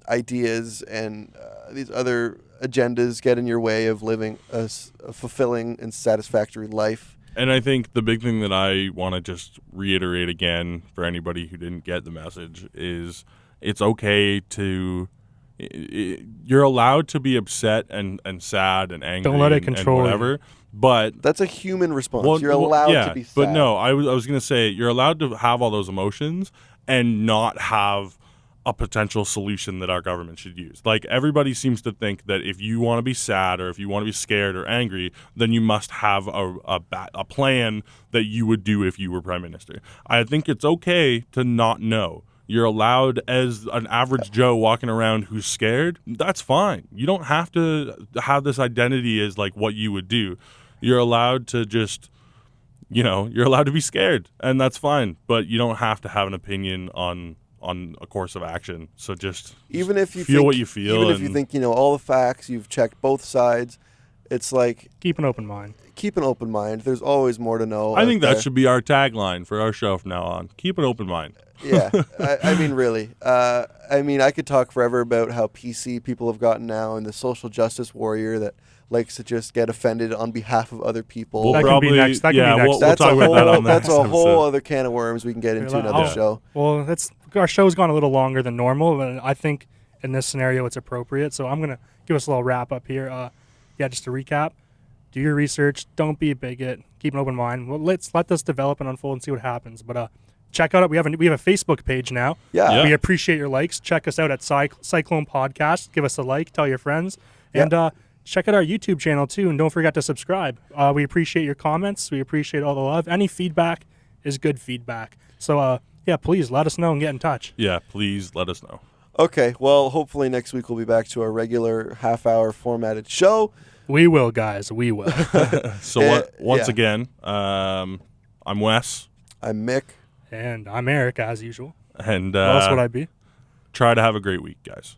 ideas and these other agendas get in your way of living a fulfilling and satisfactory life. And I think the big thing that I want to just reiterate again for anybody who didn't get the message is it's okay to you're allowed to be upset and sad and angry. Don't let it control and whatever. But that's a human response. You're allowed to be sad. But no, I was going to say you're allowed to have all those emotions and not have a potential solution that our government should use. Like, everybody seems to think that if you want to be sad or if you want to be scared or angry, then you must have a plan that you would do if you were prime minister. I think it's okay to not know. You're allowed, as an average Joe walking around who's scared, that's fine. You don't have to have this identity as like what you would do. You're allowed to just, you're allowed to be scared, and that's fine. But you don't have to have an opinion on a course of action. So just even if you feel what you feel. Even if you think all the facts, you've checked both sides. It's like keep an open mind. Keep an open mind. There's always more to know. I think that should be our tagline for our show from now on. Keep an open mind. Yeah, I mean, really. I could talk forever about how PC people have gotten now and the social justice warrior that likes to just get offended on behalf of other people. That can be next. That can be next. We'll talk about that on the next That's a episode. whole other can of worms we can get into another show. Well, our show's gone a little longer than normal, but I think in this scenario it's appropriate. So I'm going to give us a little wrap up here. Just to recap, do your research. Don't be a bigot. Keep an open mind. Well, let's let this develop and unfold and see what happens. But check out we have a Facebook page now. Yeah. We appreciate your likes. Check us out at Cyclone Podcast. Give us a like. Tell your friends. And check out our YouTube channel too. And don't forget to subscribe. We appreciate your comments. We appreciate all the love. Any feedback is good feedback. So please let us know and get in touch. Yeah, please let us know. Okay, well, hopefully next week we'll be back to our regular half-hour formatted show. We will, guys. We will. So once again, I'm Wes. I'm Mick. And I'm Eric, as usual. And what else would I be? Try to have a great week, guys.